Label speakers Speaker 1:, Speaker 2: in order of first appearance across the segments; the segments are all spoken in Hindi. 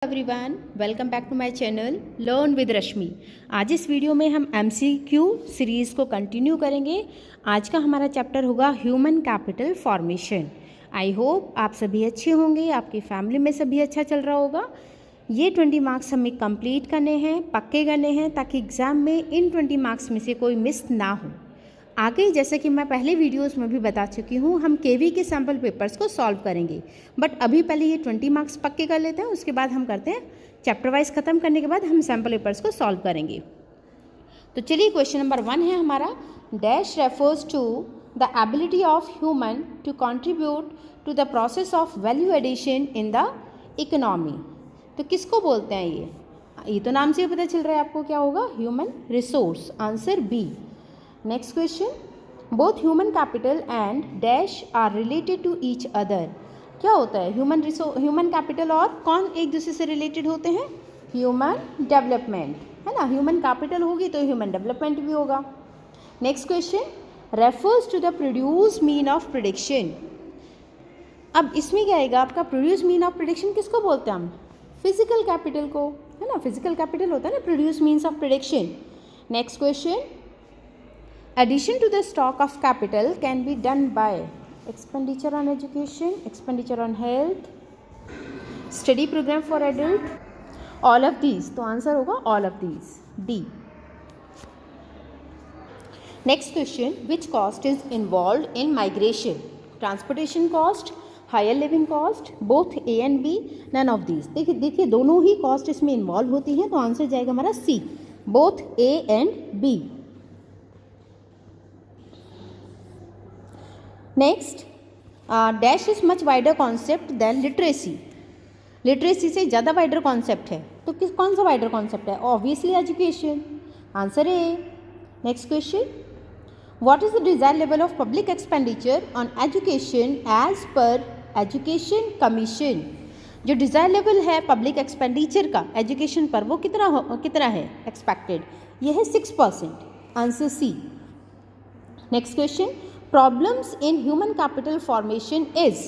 Speaker 1: Everyone, welcome back to my channel learn with Rashmi. आज इस वीडियो में हम एमसीक्यू सीरीज़ को कंटिन्यू करेंगे। आज का हमारा चैप्टर होगा human capital formation. I hope आप सभी अच्छे होंगे, आपकी फैमिली में सभी अच्छा चल रहा होगा। ये 20 मार्क्स हमें कंप्लीट करने हैं, पक्के करने हैं, ताकि एग्ज़ाम में इन 20 मार्क्स में से कोई मिस ना हो। आगे जैसे कि मैं पहले वीडियोस में भी बता चुकी हूँ, हम केवी के सैम्पल पेपर्स को सॉल्व करेंगे, बट अभी पहले ये 20 मार्क्स पक्के कर लेते हैं, उसके बाद हम करते हैं चैप्टर वाइज ख़त्म करने के बाद हम सैम्पल पेपर्स को सॉल्व करेंगे। तो चलिए क्वेश्चन नंबर 1 है हमारा, dash refers to the ability of human to contribute to the process of value addition in the economy. तो किसको बोलते हैं ये तो नाम से पता चल रहा है आपको क्या होगा, human resource. Answer B. Next question, both human capital and dash are related to each other. क्या होता है ह्यूमन कैपिटल और कौन एक दूसरे से रिलेटेड होते हैं? ह्यूमन डेवलपमेंट, है ना। ह्यूमन कैपिटल होगी तो ह्यूमन डेवलपमेंट भी होगा। Next question, refers to the produce mean of prediction. अब इसमें क्या आएगा आपका, प्रोड्यूस मीन ऑफ प्रिडिक्शन किसको बोलते हैं हम? फिजिकल कैपिटल को, है ना। फिजिकल कैपिटल होता है ना produce means of prediction. Next question, addition to the stock of capital can be done by expenditure on education, expenditure on health, study program for adult, all of these। तो आंसर होगा all of these, D। next question, which cost is involved in migration? transportation cost, higher living cost, both A and B, none of these। देखिए दोनों ही कॉस्ट इसमें इन्वॉल्व होती हैं, तो आंसर जाएगा हमारा C, both A and B। Next, dash is much wider concept than literacy. Literacy से ज़्यादा वाइडर कॉन्सेप्ट है, तो कौन सा वाइडर कॉन्सेप्ट है? Obviously education. Answer A. Next question, what is the desired level of public expenditure on education as per education commission. जो डिजायर्ड लेवल है पब्लिक एक्सपेंडिचर का एजुकेशन पर, वो कितना है एक्सपेक्टेड? ये है 6%। Answer C. Next question, problems in human capital formation is.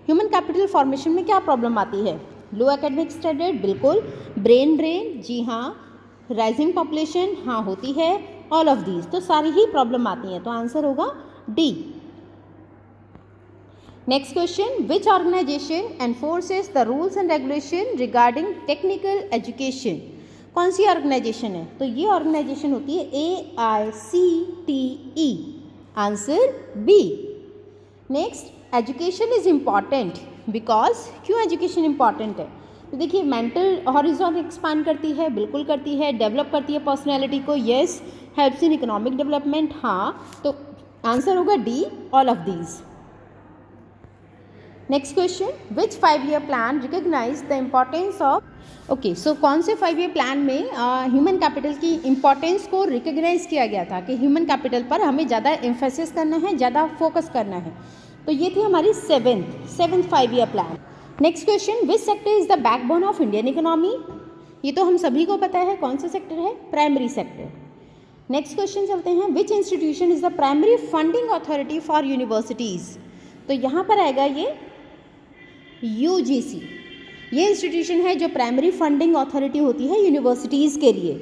Speaker 1: Human capital formation में क्या प्रॉब्लम आती है? लो एकेडमिक स्टैंडर्ड, बिल्कुल। ब्रेन ड्रेन, जी हाँ। राइजिंग पॉपुलेशन, हाँ होती है। ऑल ऑफ दीज, तो सारी ही प्रॉब्लम आती हैं, तो आंसर होगा D. Next question, which organisation enforces the rules and regulation regarding technical education. कौन सी ऑर्गेनाइजेशन है? तो ये ऑर्गेनाइजेशन होती है AICTE। Answer B. Next, education is important because, क्यों एजुकेशन इम्पॉर्टेंट है? तो देखिए मेंटल हॉरिजॉन एक्सपांड करती है, बिल्कुल करती है। डेवलप करती है पर्सनैलिटी को, yes. Helps in economic development, हाँ। तो आंसर होगा D, all of these. Next question, which 5-year plan recognise the importance of. Okay, so कौन से 5-year प्लान में ह्यूमन कैपिटल की इम्पॉर्टेंस को रिकॉग्नाइज किया गया था कि ह्यूमन कैपिटल पर हमें ज़्यादा एम्फेसिस करना है, ज़्यादा फोकस करना है? तो ये थी हमारी seventh 5-year plan. Next question, which sector is the backbone of Indian economy. ये तो हम सभी को पता है, कौन सा सेक्टर है? Primary sector. नेक्स्ट क्वेश्चन चलते हैं, विच institution is the primary funding authority for universities. तो यहाँ पर आएगा ये UGC। ये इंस्टीट्यूशन है जो प्राइमरी फंडिंग अथॉरिटी होती है यूनिवर्सिटीज़ के लिए।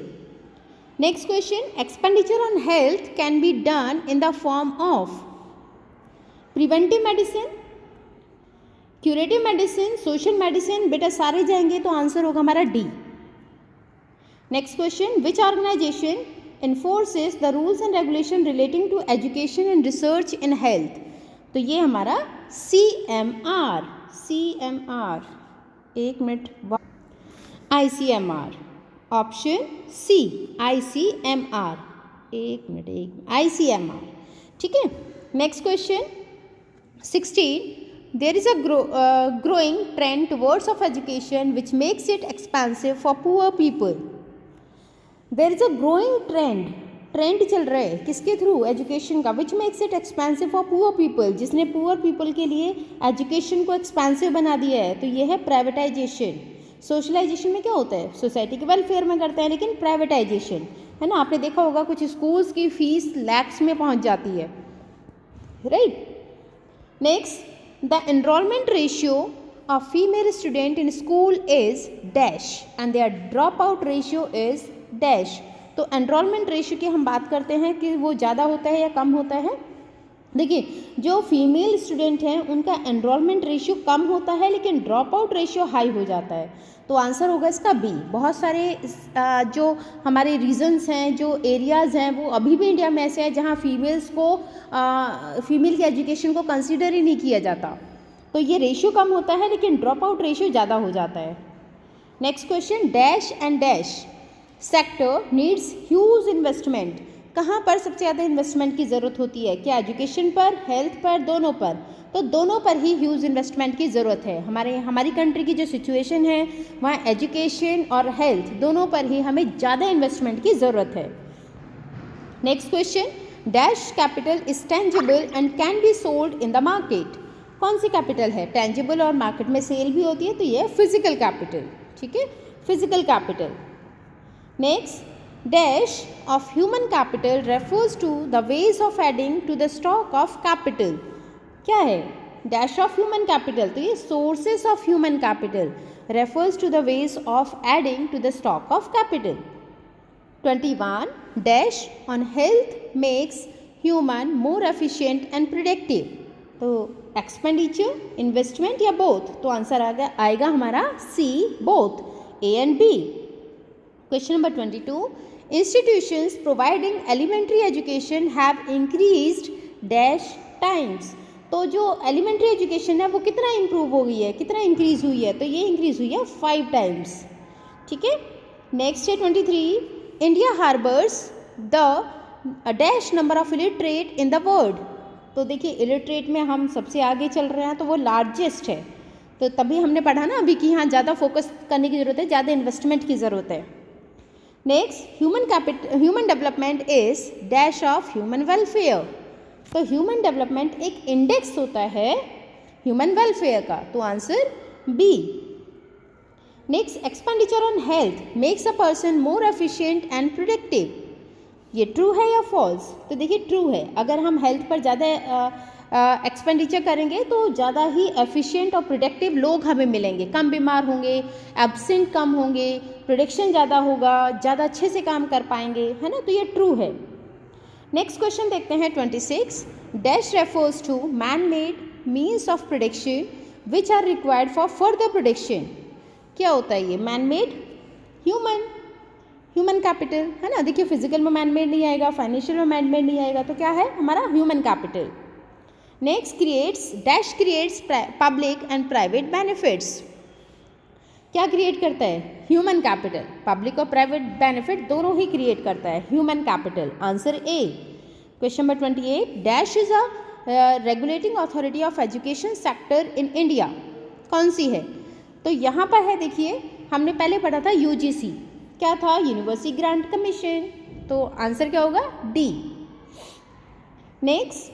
Speaker 1: Next question, expenditure on health can be done in the form of preventive medicine, curative medicine, social medicine. बेटा सारे जाएंगे, तो आंसर होगा हमारा D. Next question, which organisation enforces the rules and regulation relating to education and research in health. तो ये हमारा CMR। एक minute, ICMR। Option C, ICMR। एक मिनट, ICMR, ठीक है। Next question 16, there is a growing trend towards of education which makes it expensive for poor people. There is a growing trend चल रहा है किसके थ्रू? एजुकेशन का। Which makes it expensive for poor people, जिसने पुअर पीपल के लिए एजुकेशन को एक्सपेंसिव बना दिया है। तो ये है प्राइवेटाइजेशन। सोशलाइजेशन में क्या होता है? सोसाइटी के वेलफेयर में करते हैं, लेकिन प्राइवेटाइजेशन, है ना। आपने देखा होगा कुछ स्कूल्स की फीस लैक्स में पहुंच जाती है, right. Next, the enrolment ratio a female student in school is dash and their dropout ratio is dash. तो एनरोलमेंट रेशियो की हम बात करते हैं कि वो ज़्यादा होता है या कम होता है. देखिए, जो फीमेल स्टूडेंट हैं उनका एनरोलमेंट रेशियो कम होता है लेकिन ड्रॉप आउट रेशियो हाई हो जाता है. तो आंसर होगा इसका बी. बहुत सारे जो हमारे रीजन्स हैं, जो एरियाज़ हैं, वो अभी भी इंडिया में ऐसे हैं जहाँ फीमेल्स को फीमेल की एजुकेशन को कंसिडर ही नहीं किया जाता. तो ये रेशियो कम होता है लेकिन ड्रॉप आउट रेशियो ज़्यादा हो जाता है. Next question, dash and dash sector needs huge investment. कहाँ पर सबसे ज़्यादा इन्वेस्टमेंट की ज़रूरत होती है? क्या एजुकेशन पर, हेल्थ पर, दोनों पर? तो दोनों पर ही ह्यूज इन्वेस्टमेंट की ज़रूरत है. हमारी कंट्री की जो सिचुएशन है वहाँ एजुकेशन और हेल्थ दोनों पर ही हमें ज़्यादा इन्वेस्टमेंट की ज़रूरत है. Next question, dash capital is tangible and can be sold in the market. कौन सी कैपिटल है? टेंजिबल और मार्केट में सेल भी होती है, तो ये फिजिकल कैपिटल. ठीक है, physical capital. Next, dash of human capital refers to the ways of adding to the stock of capital. क्या है? डैश ऑफ ह्यूमन कैपिटल, तो ये sources of human capital refers to the ways of adding to the stock of capital. 21, dash on health makes human more efficient and productive. तो एक्सपेंडिचर, इन्वेस्टमेंट या बोथ? तो आंसर आएगा हमारा C, both, A and B. Question number 22, institutions providing elementary education have increased dash times. तो जो एलिमेंट्री एजुकेशन है वो कितना इम्प्रूव हो गई है, कितना इंक्रीज हुई है? तो ये इंक्रीज हुई है 5 टाइम्स. ठीक है. नेक्स्ट है 23, India harbours the dash number of illiterate in the world. तो देखिए, इलिटरेट में हम सबसे आगे चल रहे हैं, तो वो लार्जेस्ट है. तो तभी हमने पढ़ा ना अभी कि यहाँ ज़्यादा फोकस करने की ज़रूरत है, ज़्यादा इन्वेस्टमेंट की ज़रूरत है. Next, human development is dash of human welfare. तो ह्यूमन डेवलपमेंट एक इंडेक्स होता है ह्यूमन वेलफेयर का, तो answer B. Next, expenditure on health makes a person more efficient and productive. ये ट्रू है या फॉल्स? तो देखिए, ट्रू है. अगर हम हेल्थ पर ज़्यादा एक्सपेंडिचर करेंगे तो ज़्यादा ही एफिशिएंट और प्रोडक्टिव लोग हमें मिलेंगे, कम बीमार होंगे, एब्सेंट कम होंगे, प्रोडक्शन ज़्यादा होगा, ज़्यादा अच्छे से काम कर पाएंगे, है ना. तो ये ट्रू है. नेक्स्ट क्वेश्चन देखते हैं 26, dash refers to man made means of production which are required for further production. क्या होता है ये? मैन मेड, ह्यूमन कैपिटल, है ना. देखिए, फिजिकल में मैन मेड नहीं आएगा, फाइनेंशियल में मैन मेड नहीं आएगा, तो क्या है हमारा? Human capital. Next, creates public and private benefits. क्या क्रिएट करता है? Human capital. पब्लिक और प्राइवेट बेनिफिट दोनों ही क्रिएट करता है human capital. Answer A. Question number 28, dash is a regulating authority of education sector in India. कौन सी है? तो यहाँ पर है, देखिए, हमने पहले पढ़ा था यूजीसी. क्या था? University grant commission. तो आंसर क्या होगा? D. Next,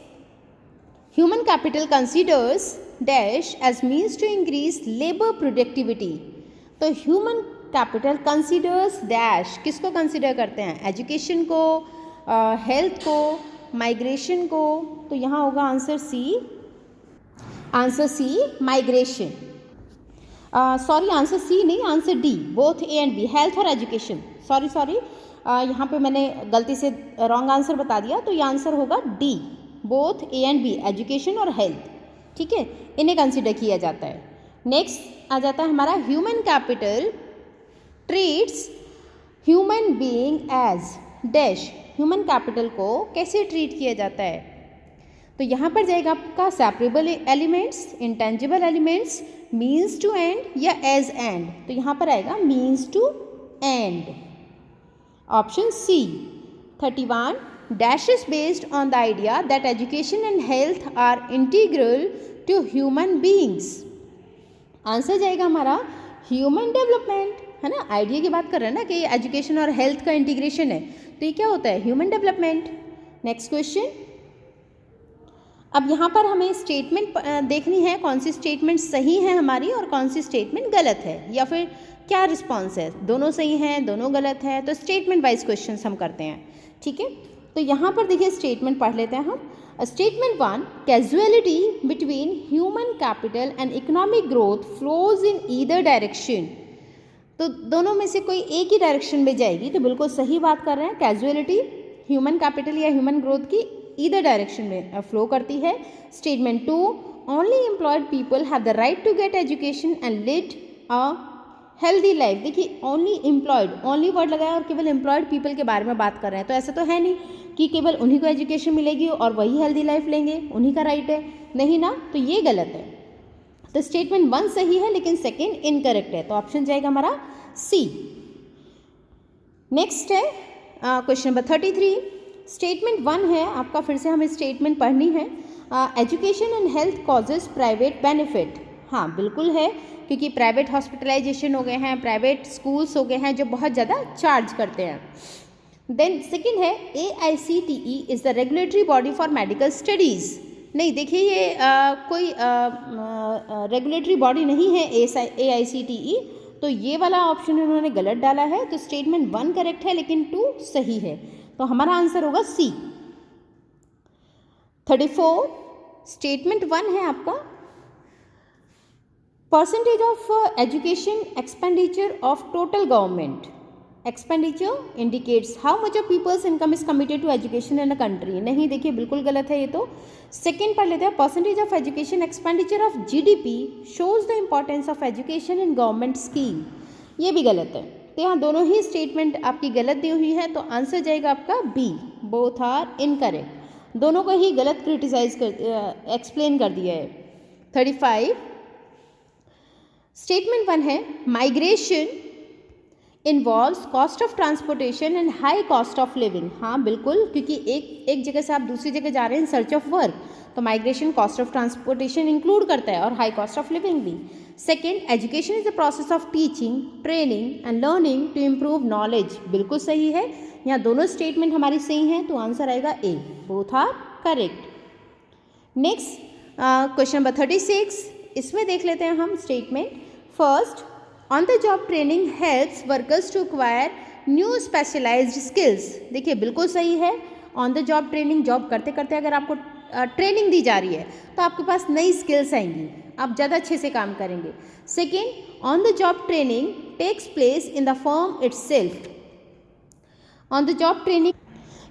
Speaker 1: human capital considers dash as means to increase labour productivity. तो ह्यूमन कैपिटल कंसीडर्स डैश, किसको कंसीडर करते हैं? एजुकेशन को, हेल्थ को, माइग्रेशन को. तो यहाँ होगा answer C. Answer C, migration. Sorry, answer C नहीं, answer D, both A and B, health और एजुकेशन. सॉरी, यहाँ पे मैंने गलती से रॉन्ग आंसर बता दिया. तो ये आंसर होगा D, both A and B, education और हेल्थ. ठीक है, इन्हें कंसिडर किया जाता है. नेक्स्ट आ जाता है हमारा human capital treats human being as dash. Human capital को कैसे ट्रीट किया जाता है? तो यहाँ पर जाएगा आपका separable elements, intangible elements, means to end या एज एंड. तो यहाँ पर आएगा means to end. Option C. 31, dash is based on the idea that education and health are integral to human beings. Answer जाएगा हमारा ह्यूमन डेवलपमेंट, है ना. आइडिया की बात कर रहे हैं ना कि एजुकेशन और हेल्थ का इंटीग्रेशन है, तो ये क्या होता है? Human development. Next question. अब यहाँ पर हमें स्टेटमेंट देखनी है, कौन सी स्टेटमेंट सही है हमारी और कौन सी स्टेटमेंट गलत है, या फिर क्या रिस्पॉन्स है, दोनों सही हैं, दोनों गलत है. तो स्टेटमेंट वाइज क्वेश्चन हम करते हैं. ठीक है. तो यहाँ पर देखिए, स्टेटमेंट पढ़ लेते हैं हम. Statement 1, casualty between human capital and economic growth flows in either direction. तो दोनों में से कोई एक ही डायरेक्शन में जाएगी, तो बिल्कुल सही बात कर रहे हैं। कैजुअलिटी ह्यूमन कैपिटल या ह्यूमन ग्रोथ की ईदर डायरेक्शन में फ्लो करती है। Statement 2, only employed people have the right to get education and lead a healthy life. देखिए ओनली एम्प्लॉयड, ओनली वर्ड लगाया और केवल एम्प्लॉयड पीपल के बारे में बात कर रहे हैं, तो ऐसा तो है नहीं कि केवल उन्हीं को एजुकेशन मिलेगी और वही हेल्दी लाइफ लेंगे, उन्हीं का राइट है, नहीं ना, तो ये गलत है। तो स्टेटमेंट 1 सही है लेकिन सेकेंड इनकरेक्ट है, तो ऑप्शन जाएगा हमारा सी। नेक्स्ट है क्वेश्चन नंबर 33। स्टेटमेंट 1 है आपका, फिर से हमें स्टेटमेंट पढ़नी है। Education and health causes private benefit. हाँ बिल्कुल है, क्योंकि प्राइवेट हॉस्पिटलाइजेशन हो गए हैं, प्राइवेट स्कूल्स हो गए हैं जो बहुत ज़्यादा चार्ज करते हैं। देन सेकेंड है AICTE is the regulatory body for medical studies. नहीं देखिए ये कोई रेगुलेटरी बॉडी नहीं है AICTE, तो ये वाला ऑप्शन उन्होंने गलत डाला है। तो स्टेटमेंट 1 करेक्ट है लेकिन 2 सही है, तो हमारा आंसर होगा सी। 34, स्टेटमेंट 1 है आपका, percentage of education expenditure of total government expenditure indicates how much of people's income is committed to education in a country. नहीं देखिए बिल्कुल गलत है ये तो। सेकेंड पढ़ लेते हैं, percentage of education expenditure of GDP shows the importance of education in government scheme. ये भी गलत है, तो यहाँ दोनों ही स्टेटमेंट आपकी गलत दी हुई है, तो आंसर जाएगा आपका बी, बोथ आर इनकरेक्ट। दोनों को ही गलत क्रिटिसाइज कर एक्सप्लेन कर दिया है। 35, स्टेटमेंट 1 है, migration involves cost of transportation and high cost of living. हाँ बिल्कुल, क्योंकि एक जगह से आप दूसरी जगह जा रहे हैं इन सर्च ऑफ वर्क, तो migration cost of transportation include करता है और हाई कॉस्ट ऑफ लिविंग भी। Second, education is the process of teaching, training and learning to improve knowledge. बिल्कुल सही है, यहाँ दोनों स्टेटमेंट हमारी सही हैं, तो आंसर आएगा A, both are correct. Next question number 36, इसमें देख लेते हैं हम statement. First, on the job training helps workers to acquire new specialised skills. देखिए बिल्कुल सही है, on the job training, job करते करते अगर आपको ट्रेनिंग दी जा रही है तो आपके पास नई स्किल्स आएंगी, आप ज़्यादा अच्छे से काम करेंगे। Second, on the job training takes place in the firm itself. On the job training,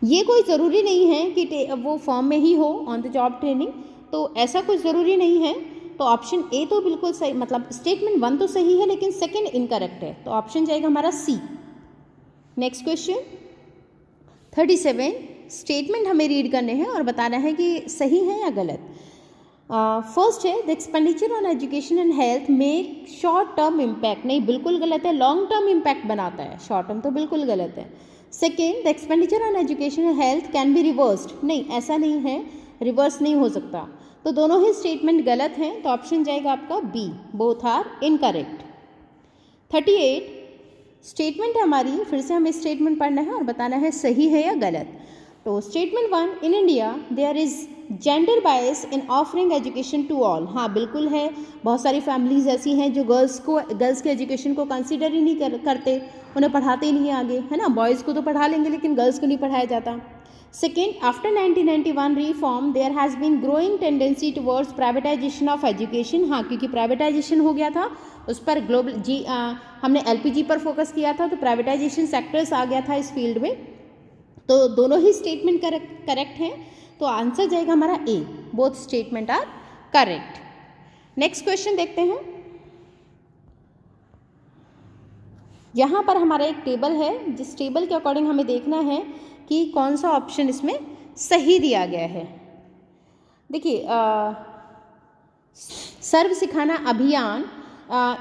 Speaker 1: ये कोई ज़रूरी नहीं है कि वो फर्म में ही हो ऑन द जॉब ट्रेनिंग, तो ऐसा कुछ ज़रूरी नहीं है। तो ऑप्शन ए तो बिल्कुल सही, मतलब स्टेटमेंट 1 तो सही है लेकिन सेकेंड इनकरेक्ट है, तो ऑप्शन जाएगा हमारा सी। नेक्स्ट क्वेश्चन 37, स्टेटमेंट हमें रीड करने हैं और बताना है कि सही है या गलत। फर्स्ट है, the expenditure on education and health make short term impact. नहीं बिल्कुल गलत है, लॉन्ग टर्म इम्पैक्ट बनाता है, शॉर्ट टर्म तो बिल्कुल गलत है। Second, the expenditure on education and health can be reversed. नहीं ऐसा नहीं है, रिवर्स नहीं हो सकता, तो दोनों ही स्टेटमेंट गलत हैं, तो ऑप्शन जाएगा आपका B, both are incorrect. 38, statement है हमारी, फिर से हमें स्टेटमेंट पढ़ना है और बताना है सही है या गलत। तो statement 1, in India there is gender bias in offering education to all. हाँ बिल्कुल है, बहुत सारी फैमिलीज ऐसी हैं जो गर्ल्स के एजुकेशन को कंसिडर ही नहीं करते, उन्हें पढ़ाते ही नहीं आगे, है ना। बॉयज़ को तो पढ़ा लेंगे लेकिन गर्ल्स को नहीं पढ़ाया जाता। Second, after 1991 reform there has been growing tendency towards privatisation of education. हाँ क्योंकि प्राइवेटाइजेशन हो गया था, उस पर ग्लोबल हमने LPG पर फोकस किया था, तो प्राइवेटाइजेशन सेक्टर्स आ गया था इस फील्ड में, तो दोनों ही स्टेटमेंट करेक्ट हैं, तो आंसर जाएगा हमारा A, both statement are correct. Next question देखते हैं। यहाँ पर हमारा एक टेबल है, जिस टेबल के अकॉर्डिंग हमें देखना है कि कौन सा ऑप्शन इसमें सही दिया गया है। देखिए सर्व सिखाना अभियान,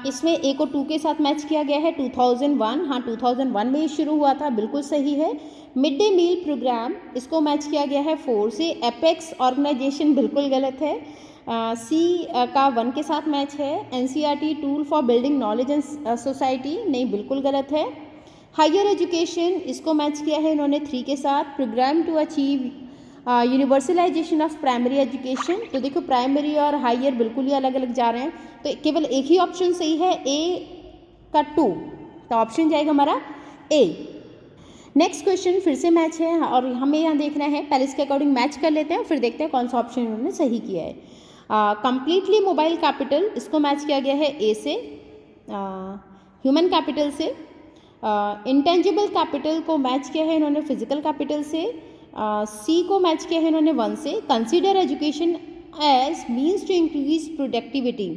Speaker 1: इसमें ए को 2 के साथ मैच किया गया है, 2001। हाँ 2001 में ये शुरू हुआ था, बिल्कुल सही है। मिड डे मील प्रोग्राम, इसको मैच किया गया है 4 से। एपेक्स ऑर्गेनाइजेशन बिल्कुल गलत है, सी का 1 के साथ मैच है। NCERT tool for building knowledge and society, नहीं बिल्कुल गलत है। हायर एजुकेशन, इसको मैच किया है इन्होंने 3 के साथ। Programme to achieve universalisation of primary education, तो देखो प्राइमरी और हायर बिल्कुल ही अलग अलग जा रहे हैं, तो केवल एक ही ऑप्शन सही है, ए का 2, तो ऑप्शन जाएगा हमारा ए। नेक्स्ट क्वेश्चन फिर से मैच है और हमें यहाँ देखना है, पहले इसके अकॉर्डिंग मैच कर लेते हैं, फिर देखते हैं कौन सा ऑप्शन उन्होंने सही किया है। कंप्लीटली मोबाइल कैपिटल, इसको मैच किया गया है ए से, ह्यूमन कैपिटल से। इंटेंजिबल कैपिटल को मैच किया है इन्होंने फिजिकल कैपिटल से। सी को मैच किया है इन्होंने 1 से। Consider education as means to increase productivity,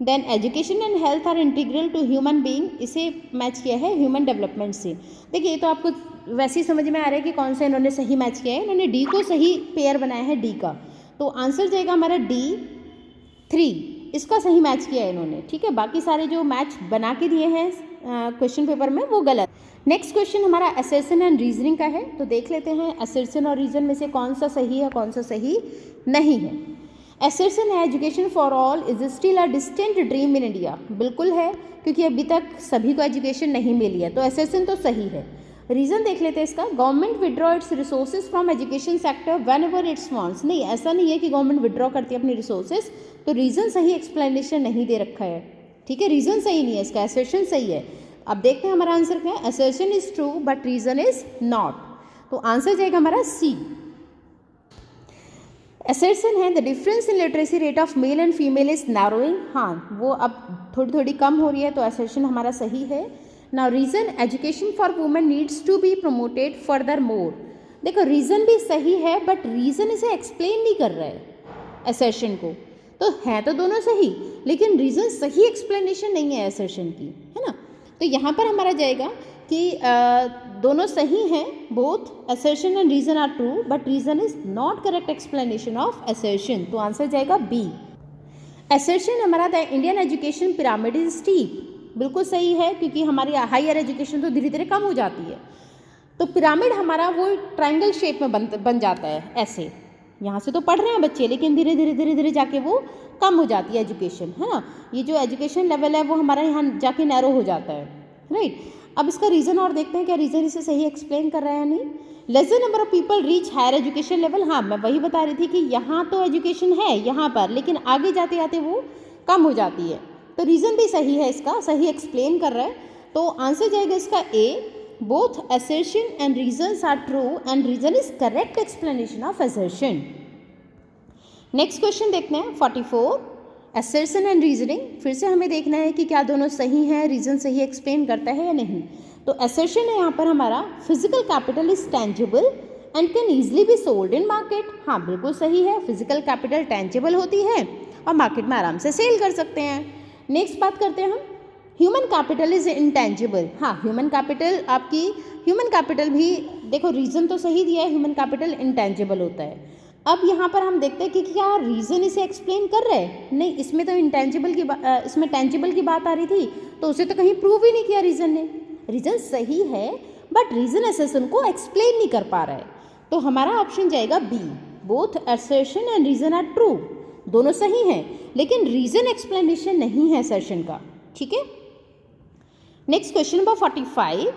Speaker 1: then education and health are integral to human being, इसे मैच किया है ह्यूमन डेवलपमेंट से। देखिए ये तो आपको वैसे ही समझ में आ रहा है कि कौन सा इन्होंने सही मैच किया है। इन्होंने डी को सही पेयर बनाया है डी का, तो आंसर जाएगा हमारा D3, इसका सही मैच किया है इन्होंने। ठीक है, बाकी सारे जो मैच बना के दिए हैं क्वेश्चन पेपर में वो गलत। नेक्स्ट क्वेश्चन हमारा असर्शन एंड रीजनिंग का है, तो देख लेते हैं असर्शन और रीजन में से कौन सा सही है कौन सा सही नहीं है। असर्शन है education for all is still a distant dream in India, बिल्कुल है क्योंकि अभी तक सभी को एजुकेशन नहीं मिली है, तो असर्शन तो सही है। रीज़न देख लेते हैं इसका, government withdraw it's resources from education sector when ever its wants, नहीं ऐसा नहीं है कि गवर्नमेंट विड्रॉ करती है अपनी रिसोर्सेज, तो रीज़न सही एक्सप्लेनेशन नहीं दे रखा है। ठीक है, रीज़न सही नहीं है इसका, असर्शन सही है। अब देखते हैं हमारा आंसर क्या है, assertion is true but reason is not, तो आंसर जाएगा हमारा सी। असर्शन है the difference in literacy rate of male and female is narrowing, हाँ वो अब थोड़ी थोड़ी कम हो रही है, तो असर्शन हमारा सही है। Now reason education for women needs to be promoted further more, देखो रीज़न भी सही है बट रीज़न इसे एक्सप्लेन नहीं कर रहा है असर्शन को, तो है तो दोनों सही लेकिन रीज़न सही एक्सप्लेनेशन नहीं है असर्शन की, है ना। तो यहाँ पर हमारा जाएगा कि दोनों सही हैं, both assertion and reason are true but reason is not correct explanation of assertion, तो आंसर जाएगा बी। असर्शन हमारा the Indian education pyramid is steep, बिल्कुल सही है क्योंकि हमारी हायर एजुकेशन तो धीरे धीरे कम हो जाती है, तो पिरामिड हमारा वो ट्रायंगल शेप में बन जाता है ऐसे, यहाँ से तो पढ़ रहे हैं बच्चे लेकिन धीरे धीरे जाके वो कम हो जाती है एजुकेशन, है ना। ये जो एजुकेशन लेवल है वो हमारा यहाँ जाके नैरो हो जाता है, राइट। अब इसका रीज़न और देखते हैं क्या रीज़न इसे सही एक्सप्लेन कर रहा है या नहीं। Lesser number of people reach higher education level, हाँ मैं वही बता रही थी कि यहाँ तो एजुकेशन है यहाँ पर लेकिन आगे जाते जाते वो कम हो जाती है, तो रीज़न भी सही है इसका, सही एक्सप्लेन कर रहा है, तो आंसर जाएगा इसका A. Both assertion and reasons are true and reason is correct explanation of assertion. Next question देखते हैं 44, असर्शन एंड रीजनिंग, फिर से हमें देखना है कि क्या दोनों सही हैं, रीजन सही एक्सप्लेन करता है या नहीं। तो असर्शन है यहाँ पर हमारा physical capital is tangible and can easily B sold in market, हाँ बिल्कुल सही है, फिजिकल कैपिटल टेंजिबल होती है और मार्केट में आराम से सेल कर सकते हैं। नेक्स्ट बात करते हैं हम, ह्यूमन कैपिटल इज इंटेंजिबल, हाँ ह्यूमन कैपिटल भी देखो रीज़न तो सही दिया है, ह्यूमन कैपिटल इंटेंजिबल होता है। अब यहाँ पर हम देखते हैं कि क्या रीज़न इसे एक्सप्लेन कर रहे हैं, नहीं इसमें तो इंटेंजिबल की इसमें टेंजिबल की बात आ रही थी, तो उसे तो कहीं प्रूव ही नहीं किया रीज़न ने, रीज़न सही है बट रीज़न असर्शन को एक्सप्लेन नहीं कर पा रहा है, तो हमारा ऑप्शन जाएगा B. Both assertion and reason are true, दोनों सही हैं लेकिन रीज़न एक्सप्लेनेशन नहीं है असर्शन का, ठीक है। नेक्स्ट क्वेश्चन नंबर 45,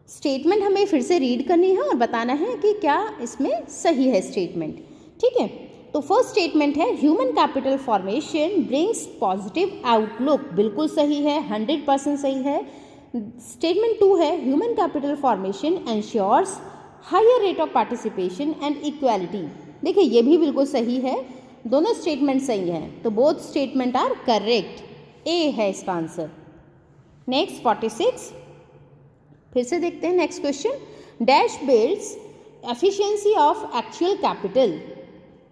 Speaker 1: स्टेटमेंट हमें फिर से रीड करनी है और बताना है कि क्या इसमें सही है स्टेटमेंट, ठीक है। तो फर्स्ट स्टेटमेंट है human capital formation brings positive outlook, बिल्कुल सही है, 100% सही है। स्टेटमेंट 2 है human capital formation ensures higher rate of participation and equality, देखिए ये भी बिल्कुल सही है, दोनों स्टेटमेंट सही हैं, तो बोथ स्टेटमेंट आर करेक्ट, ए है इसका आंसर। नेक्स्ट 46, फिर से देखते हैं next question, dash builds efficiency of actual capital,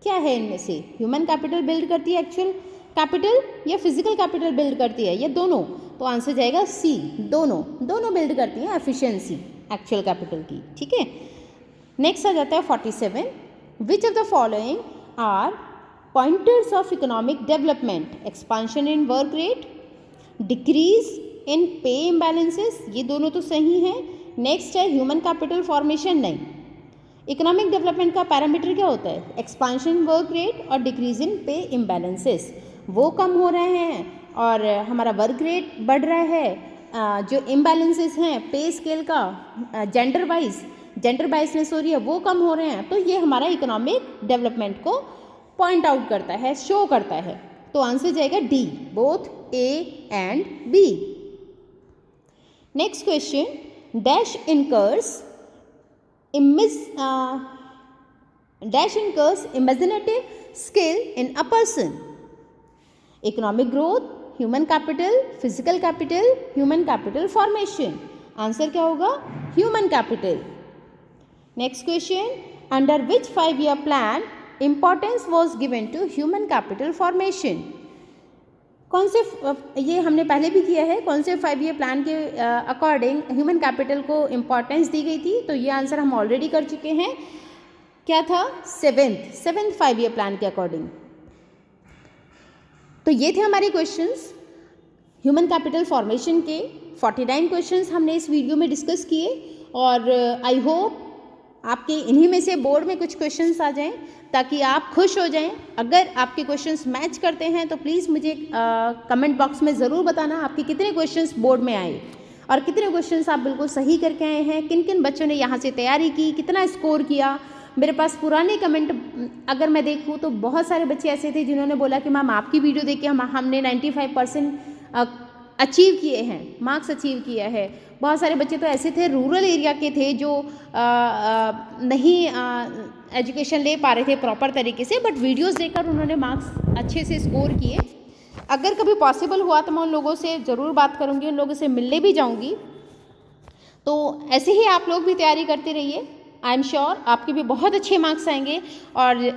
Speaker 1: क्या है इनमें से, ह्यूमन कैपिटल बिल्ड करती है एक्चुअल कैपिटल या फिजिकल कैपिटल बिल्ड करती है, या दोनों, तो आंसर जाएगा सी, दोनों बिल्ड करती हैं एफिशिएंसी एक्चुअल कैपिटल की, ठीक है। नेक्स्ट आ जाता है 47, which of the following are pointers of economic development, expansion in work rate, decrease in pay imbalances, ये दोनों तो सही हैं। नेक्स्ट है ह्यूमन कैपिटल फॉर्मेशन, नहीं, इकोनॉमिक डेवलपमेंट का पैरामीटर क्या होता है, एक्सपांशन वर्क रेट और डिक्रीज इन पे इम्बैलेंसेस, वो कम हो रहे हैं और हमारा वर्क रेट बढ़ रहा है, जो इम्बैलेंसेस हैं पे स्केल का जेंडर बाइसनेस हो रही है वो कम हो रहे हैं, तो ये हमारा इकोनॉमिक डेवलपमेंट को पॉइंट आउट करता है, शो करता है, तो आंसर जाएगा D, both A and B. Next question, dash incurs imaginative skill in a person. Economic growth, human capital, physical capital, human capital formation. Answer क्या होगा? Human capital. Next question. Under which 5-year plan importance was given to human capital formation? कौन से, ये हमने पहले भी किया है, कौन से 5-year प्लान के अकॉर्डिंग ह्यूमन कैपिटल को इम्पॉर्टेंस दी गई थी? तो ये आंसर हम ऑलरेडी कर चुके हैं. क्या था? सेवेंथ 5-year प्लान के अकॉर्डिंग. तो ये थे हमारे क्वेश्चंस ह्यूमन कैपिटल फॉर्मेशन के. 49 क्वेश्चंस हमने इस वीडियो में डिस्कस किए और आई होप आपके इन्हीं में से बोर्ड में कुछ क्वेश्चंस आ जाएं ताकि आप खुश हो जाएं. अगर आपके क्वेश्चंस मैच करते हैं तो प्लीज़ मुझे कमेंट बॉक्स में ज़रूर बताना आपके कितने क्वेश्चंस बोर्ड में आए और कितने क्वेश्चंस आप बिल्कुल सही करके आए हैं, किन किन बच्चों ने यहाँ से तैयारी की, कितना स्कोर किया. मेरे पास पुराने कमेंट अगर मैं देखूँ तो बहुत सारे बच्चे ऐसे थे जिन्होंने बोला कि मैम आपकी वीडियो देख के हमने 95% अचीव किए हैं, मार्क्स अचीव किया है. बहुत सारे बच्चे तो ऐसे थे रूरल एरिया के थे जो नहीं एजुकेशन ले पा रहे थे प्रॉपर तरीके से, बट वीडियोस देखकर उन्होंने मार्क्स अच्छे से स्कोर किए. अगर कभी पॉसिबल हुआ तो मैं उन लोगों से ज़रूर बात करूँगी, उन लोगों से मिलने भी जाऊँगी. तो ऐसे ही आप लोग भी तैयारी करते रहिए. आई एम श्योर आपके भी बहुत अच्छे मार्क्स आएंगे और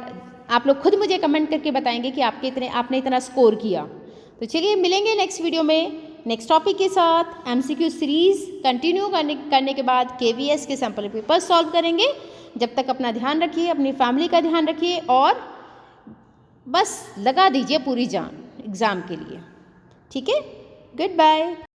Speaker 1: आप लोग खुद मुझे कमेंट करके बताएंगे कि आपने इतना स्कोर किया. तो चलिए मिलेंगे नेक्स्ट वीडियो में नेक्स्ट टॉपिक के साथ. MCQ सीरीज़ कंटिन्यू करने के बाद KVS के सैम्पल पेपर सॉल्व करेंगे. जब तक अपना ध्यान रखिए, अपनी फैमिली का ध्यान रखिए और बस लगा दीजिए पूरी जान एग्ज़ाम के लिए. ठीक है, गुड बाय.